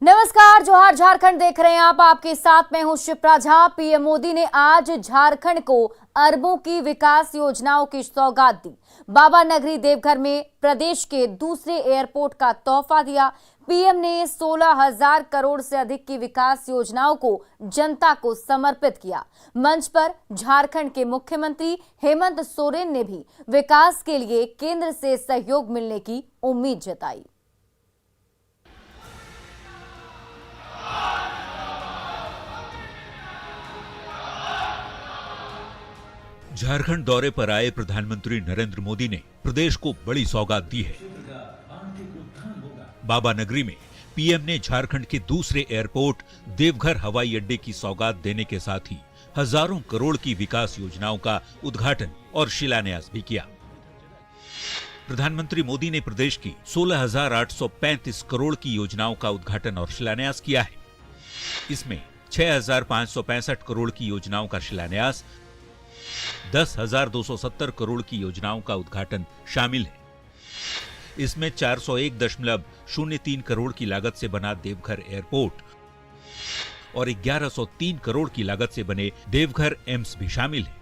नमस्कार, जोहार झारखंड देख रहे हैं आप। आपके साथ मैं हूं शिप्रा झा। पीएम मोदी ने आज झारखंड को अरबों की विकास योजनाओं की सौगात दी। बाबा नगरी देवघर में प्रदेश के दूसरे एयरपोर्ट का तोहफा दिया। पीएम ने 16,000 करोड़ से अधिक की विकास योजनाओं को जनता को समर्पित किया। मंच पर झारखंड के मुख्यमंत्री हेमंत सोरेन ने भी विकास के लिए केंद्र से सहयोग मिलने की उम्मीद जताई। झारखंड दौरे पर आए प्रधानमंत्री नरेंद्र मोदी ने प्रदेश को बड़ी सौगात दी है। बाबा नगरी में पीएम ने झारखंड के दूसरे एयरपोर्ट देवघर हवाई अड्डे की सौगात देने के साथ ही हजारों करोड़ की विकास योजनाओं का उद्घाटन और शिलान्यास भी किया। प्रधानमंत्री मोदी ने प्रदेश की 16,835 करोड़ की योजनाओं का उद्घाटन और शिलान्यास किया है। इसमें 6,565 करोड़ की योजनाओं का शिलान्यास, 10,270 करोड़ की योजनाओं का उद्घाटन शामिल है। इसमें 401.03 करोड़ की लागत से बना देवघर एयरपोर्ट और 1,103 करोड़ की लागत से बने देवघर एम्स भी शामिल है।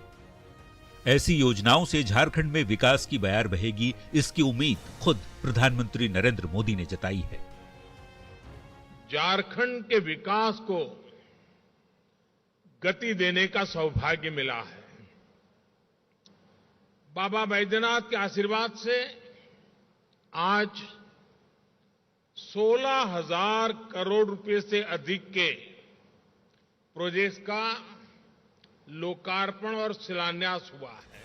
ऐसी योजनाओं से झारखंड में विकास की बयार बहेगी, इसकी उम्मीद खुद प्रधानमंत्री नरेंद्र मोदी ने जताई है। झारखंड के विकास को गति देने का सौभाग्य मिला है। बाबा बैद्यनाथ के आशीर्वाद से आज 16,000 करोड़ रुपए से अधिक के प्रोजेक्ट्स का लोकार्पण और शिलान्यास हुआ है।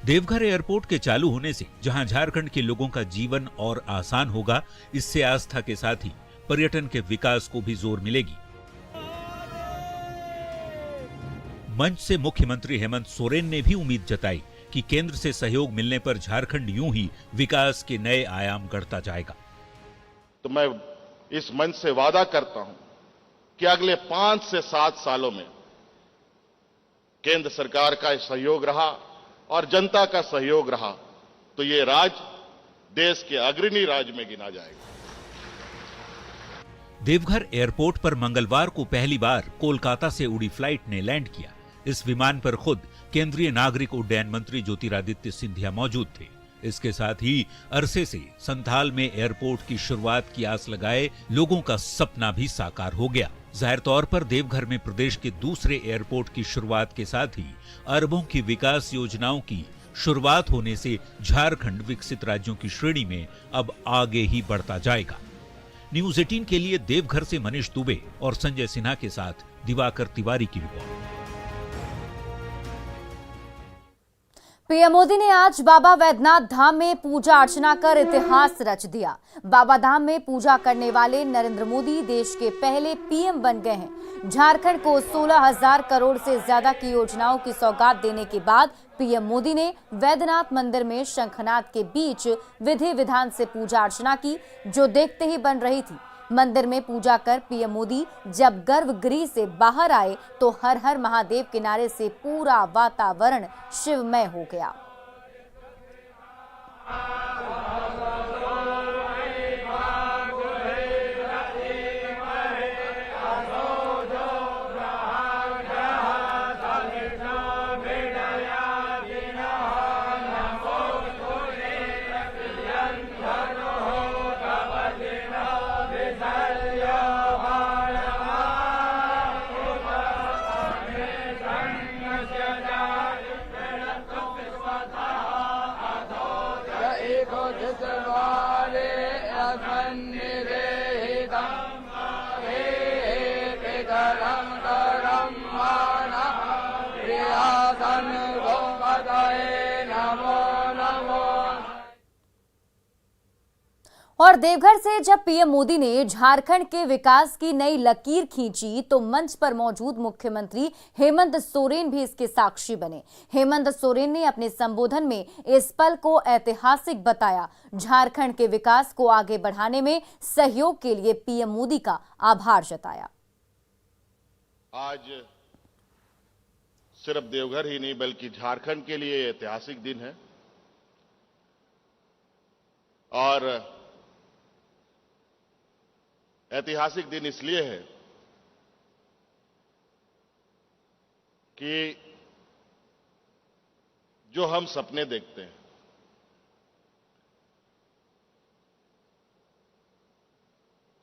देवघर एयरपोर्ट के चालू होने से जहां झारखंड के लोगों का जीवन और आसान होगा, इससे आस्था के साथ ही पर्यटन के विकास को भी जोर मिलेगी। मंच से मुख्यमंत्री हेमंत सोरेन ने भी उम्मीद जताई कि केंद्र से सहयोग मिलने पर झारखंड यूं ही विकास के नए आयाम गढ़ता जाएगा। तो मैं इस मंच से वादा करता हूं कि अगले 5 से 7 सालों में केंद्र सरकार का सहयोग रहा और जनता का सहयोग रहा तो ये राज्य देश के अग्रणी राज्य में गिना जाएगा। देवघर एयरपोर्ट पर मंगलवार को पहली बार कोलकाता से उड़ी फ्लाइट ने लैंड किया। इस विमान पर खुद केंद्रीय नागरिक उड्डयन मंत्री ज्योतिरादित्य सिंधिया मौजूद थे। इसके साथ ही अरसे से संथाल में एयरपोर्ट की शुरुआत की आस लगाए लोगों का सपना भी साकार हो गया। जाहिर तौर पर देवघर में प्रदेश के दूसरे एयरपोर्ट की शुरुआत के साथ ही अरबों की विकास योजनाओं की शुरुआत होने से झारखंड विकसित राज्यों की श्रेणी में अब आगे ही बढ़ता जाएगा। न्यूज 18 के लिए देवघर से मनीष दुबे और संजय सिन्हा के साथ दिवाकर तिवारी की रिपोर्ट। पीएम मोदी ने आज बाबा वैद्यनाथ धाम में पूजा अर्चना कर इतिहास रच दिया। बाबा धाम में पूजा करने वाले नरेंद्र मोदी देश के पहले पीएम बन गए हैं। झारखंड को 16,000 करोड़ से ज्यादा की योजनाओं की सौगात देने के बाद पीएम मोदी ने वैद्यनाथ मंदिर में शंखनाद के बीच विधि विधान से पूजा अर्चना की, जो देखते ही बन रही थी। मंदिर में पूजा कर पीएम मोदी जब गर्भगृह से बाहर आए तो हर हर महादेव के नारे से पूरा वातावरण शिवमय हो गया। और देवघर से जब पीएम मोदी ने झारखंड के विकास की नई लकीर खींची तो मंच पर मौजूद मुख्यमंत्री हेमंत सोरेन भी इसके साक्षी बने। हेमंत सोरेन ने अपने संबोधन में इस पल को ऐतिहासिक बताया। झारखंड के विकास को आगे बढ़ाने में सहयोग के लिए पीएम मोदी का आभार जताया। आज सिर्फ देवघर ही नहीं बल्कि झारखंड के लिए ऐतिहासिक दिन है और ऐतिहासिक दिन इसलिए है कि जो हम सपने देखते हैं,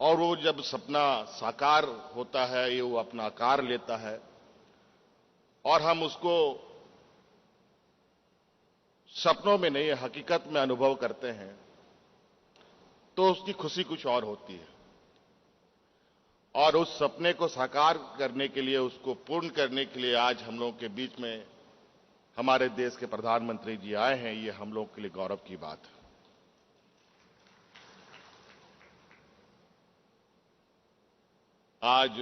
और वो जब सपना साकार होता है, ये वो अपना आकार लेता है और हम उसको सपनों में नहीं हकीकत में अनुभव करते हैं, तो उसकी खुशी कुछ और होती है। और उस सपने को साकार करने के लिए, उसको पूर्ण करने के लिए आज हम लोगों के बीच में हमारे देश के प्रधानमंत्री जी आए हैं, ये हम लोगों के लिए गौरव की बात है। आज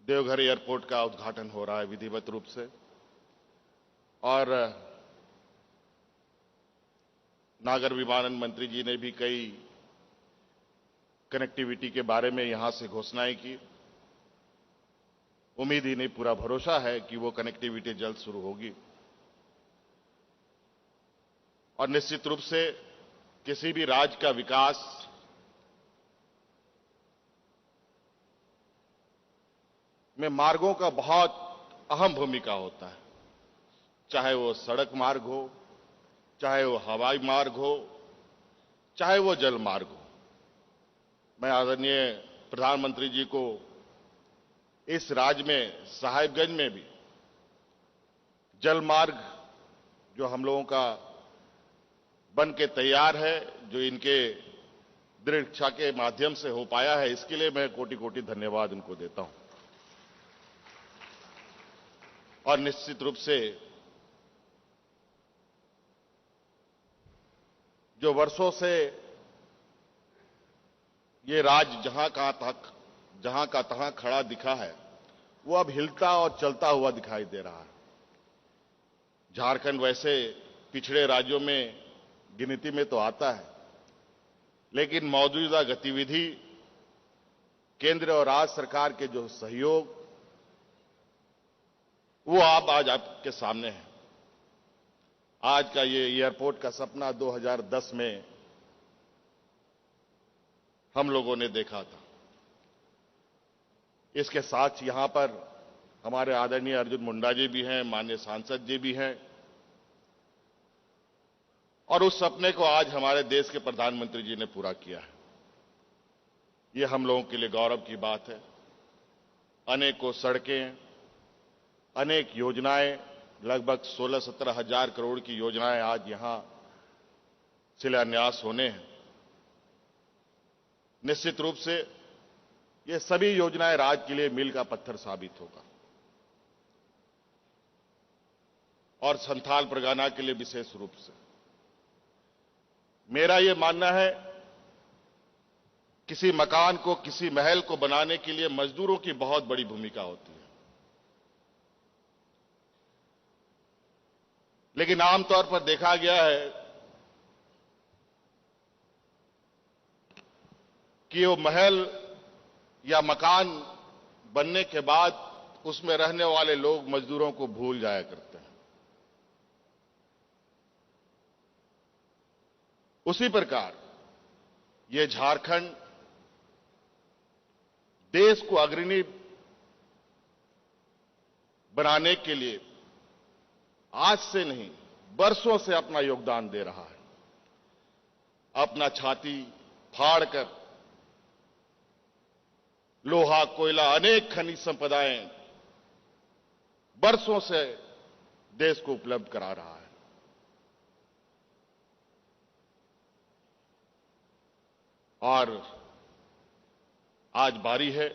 देवघर एयरपोर्ट का उद्घाटन हो रहा है विधिवत रूप से, और नागर विमानन मंत्री जी ने भी कई कनेक्टिविटी के बारे में यहां से घोषणाएं की। उम्मीद ही नहीं, पूरा भरोसा है कि वो कनेक्टिविटी जल्द शुरू होगी। और निश्चित रूप से किसी भी राज्य का विकास में मार्गों का बहुत अहम भूमिका होता है, चाहे वो सड़क मार्ग हो, चाहे वो हवाई मार्ग हो, चाहे वो जल मार्ग हो। मैं आदरणीय प्रधानमंत्री जी को इस राज्य में साहिबगंज में भी जल मार्ग जो हम लोगों का बन के तैयार है, जो इनके दृढ़ इच्छा के माध्यम से हो पाया है, इसके लिए मैं कोटि कोटि धन्यवाद उनको देता हूं। और निश्चित रूप से जो वर्षों से ये राज्य जहां का तहां खड़ा दिखा है, वो अब हिलता और चलता हुआ दिखाई दे रहा है। झारखंड वैसे पिछड़े राज्यों में गिनती में तो आता है, लेकिन मौजूदा गतिविधि, केंद्र और राज्य सरकार के जो सहयोग, वो आज आपके सामने है। आज का ये एयरपोर्ट का सपना 2010 में हम लोगों ने देखा था। इसके साथ यहां पर हमारे आदरणीय अर्जुन मुंडा जी भी हैं, माननीय सांसद जी भी हैं, और उस सपने को आज हमारे देश के प्रधानमंत्री जी ने पूरा किया है। ये हम लोगों के लिए गौरव की बात है। अनेकों सड़कें, अनेक योजनाएं, लगभग 16-17 हजार करोड़ की योजनाएं आज यहां शिलान्यास होने हैं। निश्चित रूप से ये सभी योजनाएं राज्य के लिए मील का पत्थर साबित होगा, और संथाल परगना के लिए विशेष रूप से। मेरा यह मानना है, किसी मकान को, किसी महल को बनाने के लिए मजदूरों की बहुत बड़ी भूमिका होती है, लेकिन आमतौर पर देखा गया है कि वो महल या मकान बनने के बाद उसमें रहने वाले लोग मजदूरों को भूल जाया करते हैं। उसी प्रकार ये झारखंड देश को अग्रणी बनाने के लिए आज से नहीं, बरसों से अपना योगदान दे रहा है। अपना छाती फाड़कर लोहा, कोयला, अनेक खनिज संपदाएं बरसों से देश को उपलब्ध करा रहा है। और आज बारी है,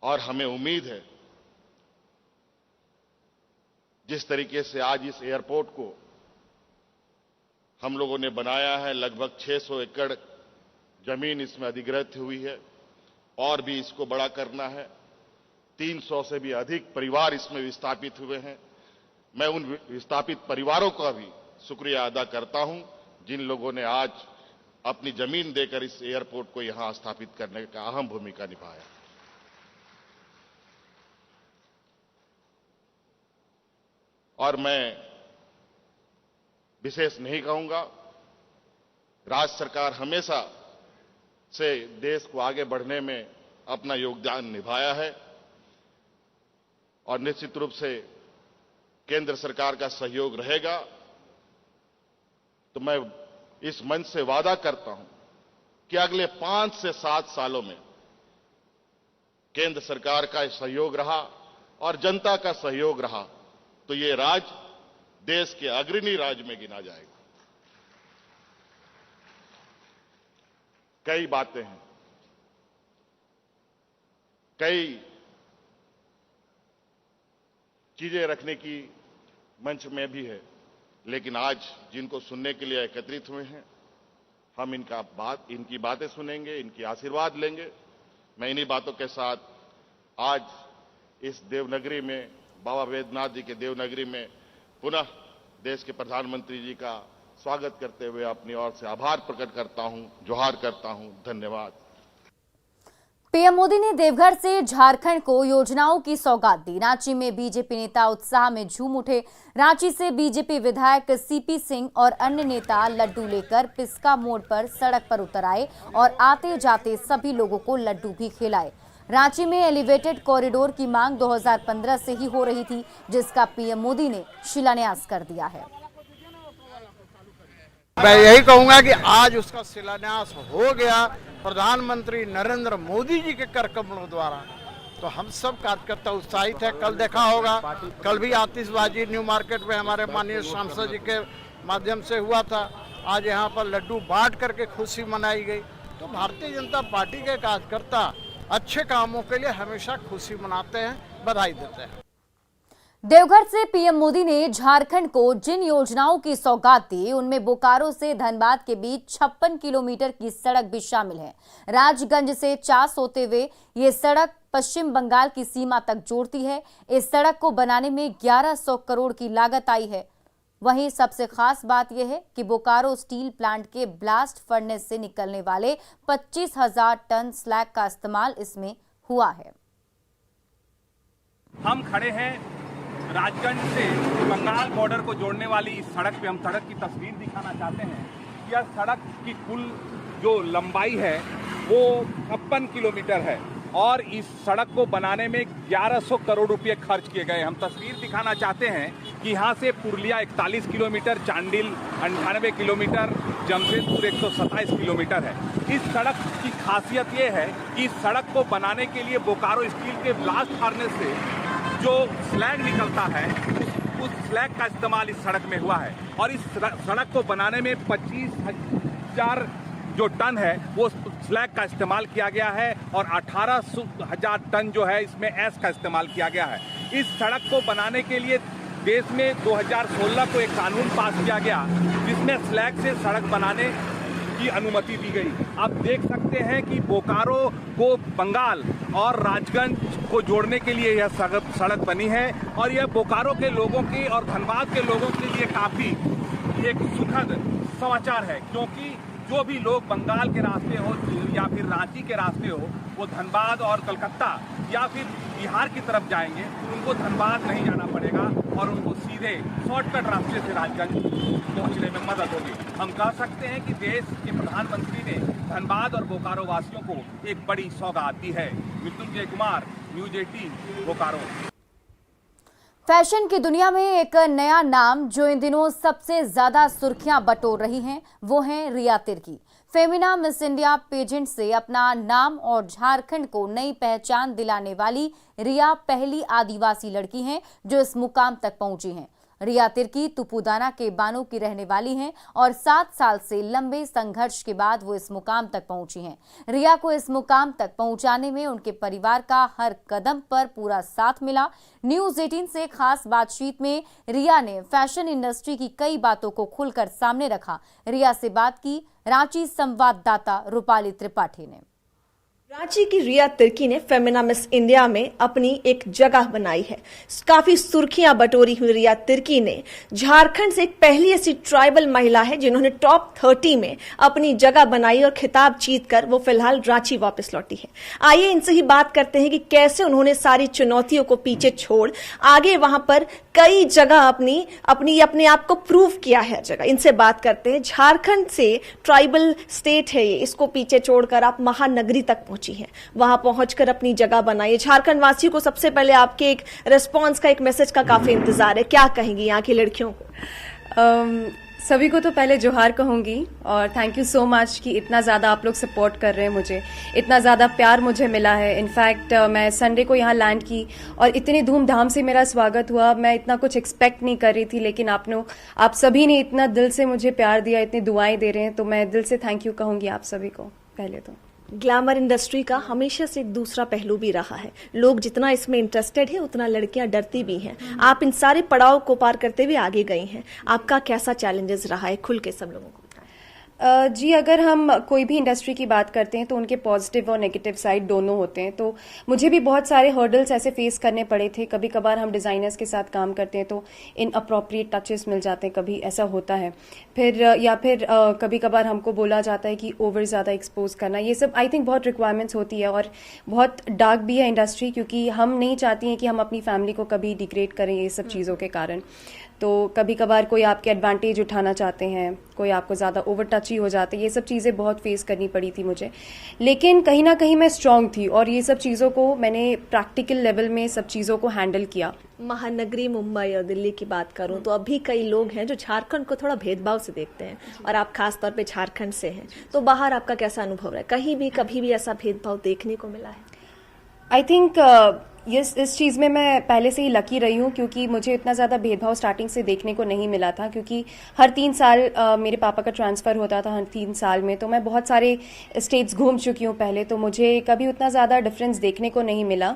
और हमें उम्मीद है, जिस तरीके से आज इस एयरपोर्ट को हम लोगों ने बनाया है, लगभग 600 एकड़ जमीन इसमें अधिग्रहित हुई है, और भी इसको बड़ा करना है। 300 से भी अधिक परिवार इसमें विस्थापित हुए हैं। मैं उन विस्थापित परिवारों का भी शुक्रिया अदा करता हूं, जिन लोगों ने आज अपनी जमीन देकर इस एयरपोर्ट को यहां स्थापित करने का अहम भूमिका निभाया। और मैं विशेष नहीं कहूंगा, राज्य सरकार हमेशा से देश को आगे बढ़ने में अपना योगदान निभाया है और निश्चित रूप से केंद्र सरकार का सहयोग रहेगा। तो मैं इस मंच से वादा करता हूं कि अगले 5 से 7 सालों में केंद्र सरकार का सहयोग रहा और जनता का सहयोग रहा तो ये राज्य देश के अग्रणी राज्य में गिना जाएगा। कई बातें हैं, कई चीजें रखने की मंच में भी है, लेकिन आज जिनको सुनने के लिए एकत्रित हुए हैं, हम इनकी बातें सुनेंगे, इनकी आशीर्वाद लेंगे। मैं इन्हीं बातों के साथ आज इस देवनगरी में, बाबा वैद्यनाथ जी के देवनगरी में पुनः देश के प्रधानमंत्री जी का स्वागत करते हुए अपनी ओर से आभार प्रकट करता हूं, जोहार करता हूं। धन्यवाद। पीएम मोदी ने देवघर से झारखंड को योजनाओं की सौगात दी। रांची में बीजेपी नेता उत्साह में झूम उठे। रांची से बीजेपी विधायक सीपी सिंह और अन्य नेता लड्डू लेकर पिस्का मोड़ पर सड़क पर उतर आए और आते जाते सभी लोगों को लड्डू भी खिलाए। रांची में एलिवेटेड कॉरिडोर की मांग 2015 से ही हो रही थी, जिसका पीएम मोदी ने शिलान्यास कर दिया है। मैं यही कहूंगा कि आज उसका शिलान्यास हो गया प्रधानमंत्री नरेंद्र मोदी जी के कर कमलों द्वारा, तो हम सब कार्यकर्ता उत्साहित है। कल देखा होगा, कल भी आतिशबाजी न्यू मार्केट में हमारे माननीय सांसद जी के माध्यम से हुआ था। आज यहाँ पर लड्डू बांट करके खुशी मनाई गई। तो भारतीय जनता पार्टी के कार्यकर्ता अच्छे कामों के लिए हमेशा खुशी मनाते हैं, बधाई देते हैं। देवघर से पीएम मोदी ने झारखंड को जिन योजनाओं की सौगात दी, उनमें बोकारो से धनबाद के बीच 56 किलोमीटर की सड़क भी शामिल है। राजगंज से चास होते हुए ये सड़क पश्चिम बंगाल की सीमा तक जोड़ती है। इस सड़क को बनाने में 1100 करोड़ की लागत आई है। वहीं सबसे खास बात यह है कि बोकारो स्टील प्लांट के ब्लास्ट फर्नेस से निकलने वाले 25,000 टन स्लैग का इस्तेमाल इसमें हुआ है। हम खड़े हैं राजगंज से बंगाल बॉर्डर को जोड़ने वाली इस सड़क पे। हम सड़क की तस्वीर दिखाना चाहते हैं। यह सड़क की कुल जो लंबाई है वो 56 किलोमीटर है और इस सड़क को बनाने में 1100 करोड़ रुपए खर्च किए गए। हम तस्वीर दिखाना चाहते हैं कि यहाँ से Purulia 41 kilometre, Chandil 98 kilometre, Jamshedpur 127 kilometre है। इस सड़क की खासियत ये है कि इस सड़क को बनाने के लिए बोकारो स्टील के ब्लास्ट फर्नेस से जो स्लैग निकलता है उस स्लैग का इस्तेमाल इस सड़क में हुआ है और इस सड़क को बनाने में 25,000 जो टन है वो स्लैग का इस्तेमाल किया गया है और 18,000 टन जो है इसमें एस का इस्तेमाल किया गया है। इस सड़क को बनाने के लिए देश में 2016 को एक कानून पास किया गया जिसमें स्लैग से सड़क बनाने की अनुमति दी गई। आप देख सकते हैं कि बोकारो को बंगाल और राजगंज को जोड़ने के लिए यह सड़क बनी है और यह बोकारो के लोगों की और धनबाद के लोगों के लिए काफी एक सुखद समाचार है, क्योंकि जो भी लोग बंगाल के रास्ते हो या फिर रांची के रास्ते हो वो धनबाद और कलकत्ता या फिर बिहार की तरफ जाएंगे, उनको धनबाद नहीं जाना पड़ेगा और उनको सीधे शॉर्टकट रास्ते से राजगंज पहुंचने में मदद होगी। हम कह सकते हैं कि देश के प्रधानमंत्री ने धनबाद और बोकारो वासियों को एक बड़ी सौगात दी है। मृत्युंजय कुमार, न्यूज 18, बोकारो। फैशन की दुनिया में एक नया नाम जो इन दिनों सबसे ज्यादा सुर्खियां बटोर रही हैं, वो है Riya Tirkey. Femina Miss India pageant से अपना नाम और झारखंड को नई पहचान दिलाने वाली रिया पहली आदिवासी लड़की हैं जो इस मुकाम तक पहुंची हैं। रिया तिर्की तुपुदाना के बानो की रहने वाली हैं और 7 साल से लंबे संघर्ष के बाद वो इस मुकाम तक पहुंची हैं। रिया को इस मुकाम तक पहुंचाने में उनके परिवार का हर कदम पर पूरा साथ मिला। न्यूज 18 से खास बातचीत में रिया ने फैशन इंडस्ट्री की कई बातों को खुलकर सामने रखा। रिया से बात की रांची संवाददाता रूपाली त्रिपाठी ने। रांची की रिया तिर्की ने फेमिना मिस इंडिया में अपनी एक जगह बनाई है। काफी सुर्खियां बटोरी हुई रिया तिर्की ने झारखंड से एक पहली ऐसी ट्राइबल महिला है जिन्होंने टॉप 30 में अपनी जगह बनाई और खिताब जीतकर वो फिलहाल रांची वापस लौटी है। आइए इनसे ही बात करते हैं कि कैसे उन्होंने सारी चुनौतियों को पीछे छोड़ आगे वहां पर कई जगह अपने आप को प्रूव किया है जगह। इनसे बात करते हैं। झारखंड से ट्राइबल स्टेट है ये, इसको पीछे छोड़कर आप महानगरी तक पहुंची हैं, वहां पहुंचकर अपनी जगह बनाई है। झारखंड वासियों को सबसे पहले आपके एक रिस्पांस का, एक मैसेज का काफी इंतजार है, क्या कहेंगी यहाँ की लड़कियों को? सभी को तो पहले जोहार कहूंगी और थैंक यू सो मच कि इतना ज़्यादा आप लोग सपोर्ट कर रहे हैं मुझे, इतना ज़्यादा प्यार मुझे मिला है। इनफैक्ट मैं संडे को यहाँ लैंड की और इतनी धूमधाम से मेरा स्वागत हुआ, मैं इतना कुछ एक्सपेक्ट नहीं कर रही थी, लेकिन आप सभी ने इतना दिल से मुझे प्यार दिया, इतनी दुआएं दे रहे हैं, तो मैं दिल से थैंक यू कहूंगी आप सभी को। पहले तो ग्लैमर इंडस्ट्री का हमेशा से एक दूसरा पहलू भी रहा है। लोग जितना इसमें इंटरेस्टेड है उतना लड़कियां डरती भी हैं। आप इन सारे पड़ाव को पार करते हुए आगे गई हैं। आपका कैसा चैलेंजेस रहा है, खुल के सब लोगों को? जी, अगर हम कोई भी इंडस्ट्री की बात करते हैं तो उनके पॉजिटिव और नेगेटिव साइड दोनों होते हैं। तो मुझे भी बहुत सारे हर्डल्स ऐसे फेस करने पड़े थे। कभी कभार हम डिज़ाइनर्स के साथ काम करते हैं तो इनअप्रोप्रिएट टचेस मिल जाते हैं, कभी ऐसा होता है। फिर कभी कभार हमको बोला जाता है कि ओवर ज़्यादा एक्सपोज करना, ये सब आई थिंक बहुत रिक्वायरमेंट्स होती है और बहुत डार्क भी है इंडस्ट्री, क्योंकि हम नहीं चाहती हैं कि हम अपनी फैमिली को कभी डिग्रेड करें ये सब चीज़ों के कारण। तो कभी कभार कोई आपके एडवांटेज उठाना चाहते हैं, कोई आपको ज़्यादा ओवर टची हो जाते हैं, ये सब चीज़ें बहुत फेस करनी पड़ी थी मुझे। लेकिन कहीं ना कहीं मैं स्ट्रांग थी और ये सब चीज़ों को मैंने प्रैक्टिकल लेवल में सब चीज़ों को हैंडल किया। महानगरी मुंबई और दिल्ली की बात करूं तो अभी कई लोग हैं जो झारखंड को थोड़ा भेदभाव से देखते हैं और आप खास तौर पे झारखंड से हैं, तो बाहर आपका कैसा अनुभव है? कहीं भी कभी भी ऐसा भेदभाव देखने को मिला है? आई थिंक इस चीज़ में मैं पहले से ही लकी रही हूँ, क्योंकि मुझे इतना ज़्यादा भेदभाव स्टार्टिंग से देखने को नहीं मिला था, क्योंकि हर 3 साल मेरे पापा का ट्रांसफ़र होता था हर 3 साल में। तो मैं बहुत सारे स्टेट्स घूम चुकी हूँ पहले, तो मुझे कभी उतना ज़्यादा डिफरेंस देखने को नहीं मिला।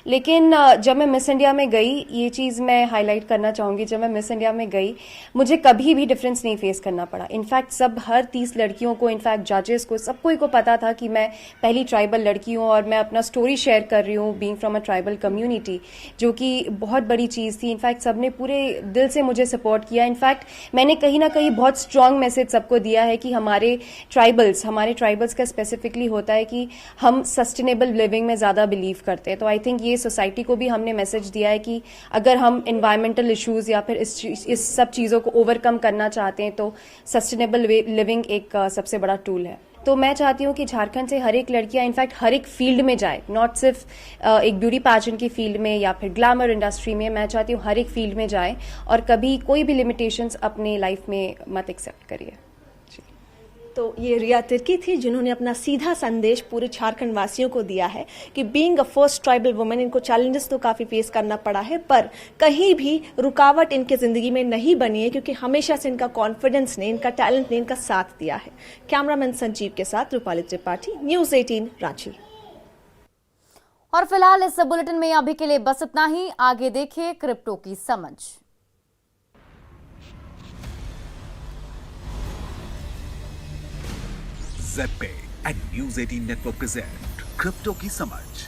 लेकिन जब मैं मिस इंडिया में गई, ये चीज़ मैं हाईलाइट करना चाहूँगी, जब मैं मिस इंडिया में गई मुझे कभी भी डिफरेंस नहीं फेस करना पड़ा। इनफैक्ट हर 30 लड़कियों को, इनफैक्ट जजेस को, सबको को पता था कि मैं पहली ट्राइबल लड़की हूँ और मैं अपना स्टोरी शेयर कर रही हूँ being from a tribal community, जो कि बहुत बड़ी चीज़ थी। इनफैक्ट सबने पूरे दिल से मुझे सपोर्ट किया। इनफैक्ट मैंने कहीं ना कहीं बहुत स्ट्रांग मैसेज सबको दिया है कि हमारे ट्राइबल्स का स्पेसिफिकली होता है कि हम सस्टेनेबल लिविंग में ज़्यादा बिलीव करते हैं। तो आई थिंक ये सोसाइटी को भी हमने मैसेज दिया है कि अगर हम एनवायरमेंटल इश्यूज या फिर इस सब चीज़ों को ओवरकम करना चाहते हैं तो सस्टेनेबल लिविंग एक सबसे बड़ा टूल है। तो मैं चाहती हूँ कि झारखंड से हर एक लड़कियाँ इनफैक्ट हर एक फील्ड में जाए, नॉट सिर्फ एक ब्यूटी पैजेंट की फील्ड में या फिर ग्लैमर इंडस्ट्री में। मैं चाहती हूँ हर एक फील्ड में जाए और कभी कोई भी लिमिटेशंस अपने लाइफ में मत एक्सेप्ट करिए। तो ये रिया तिर्की थी जिन्होंने अपना सीधा संदेश पूरे झारखंड वासियों को दिया है कि being a first tribal women, इनको चैलेंजेस तो काफी फेस करना पड़ा है, पर कहीं भी रुकावट इनके जिंदगी में नहीं बनी है, क्योंकि हमेशा से इनका कॉन्फिडेंस ने, इनका टैलेंट ने इनका साथ दिया है। कैमरामैन संजीव के साथ रूपाली त्रिपाठी, न्यूज़ 18 रांची। और फिलहाल इस बुलेटिन में अभी के लिए बस इतना ही। आगे देखिए क्रिप्टो की समझ। Z and news 18 network present crypto की समझ।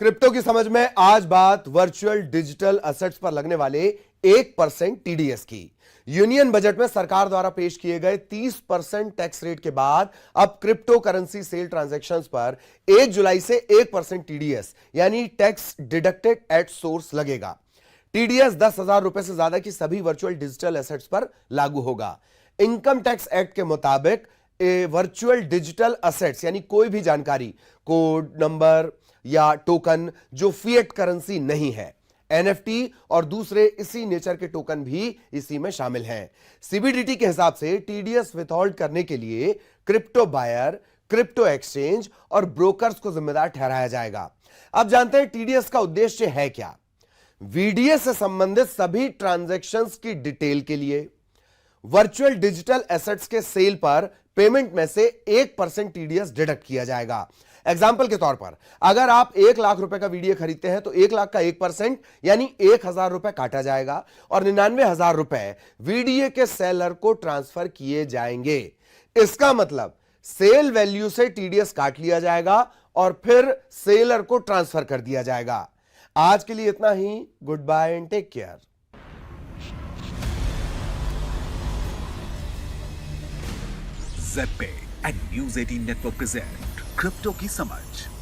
क्रिप्टो की समझ में आज बात वर्चुअल डिजिटल एसेट्स पर लगने वाले 1% टीडीएस की। यूनियन बजट में सरकार द्वारा पेश किए गए 30% टैक्स रेट के बाद अब क्रिप्टो करेंसी सेल ट्रांजैक्शंस पर 1 जुलाई से 1% टीडीएस यानी टैक्स डिडक्टेड एट सोर्स लगेगा। टीडीएस 10,000 रुपए से ज्यादा की सभी वर्चुअल डिजिटल एसेट्स पर लागू होगा। इनकम टैक्स एक्ट के मुताबिक वर्चुअल डिजिटल एसेट्स यानी कोई भी जानकारी, कोड, नंबर या टोकन जो फिएट करेंसी नहीं है, एनएफटी और दूसरे इसी नेचर के टोकन भी इसी में शामिल हैं। सीबीडीटी के हिसाब से टीडीएस विथहोल्ड करने के लिए क्रिप्टो बायर, क्रिप्टो एक्सचेंज और ब्रोकर्स को जिम्मेदार ठहराया जाएगा। अब जानते हैं टीडीएस का उद्देश्य है क्या। वीडीएस से संबंधित सभी ट्रांजैक्शंस की डिटेल के लिए वर्चुअल डिजिटल एसेट्स के सेल पर पेमेंट में से 1% टीडीएस डिडक्ट किया जाएगा। एग्जाम्पल के तौर पर अगर आप 1 लाख रुपए का वीडियो खरीदते हैं तो 1 लाख का 1% यानी 1,000 रुपए काटा जाएगा और 99,000 रुपए वीडियो के सेलर को ट्रांसफर किए जाएंगे। इसका मतलब सेल वैल्यू से टीडीएस काट लिया जाएगा और फिर सेलर को ट्रांसफर कर दिया जाएगा। आज के लिए इतना ही। Goodbye and take care. ZPay and News 18 Network present crypto की समझ।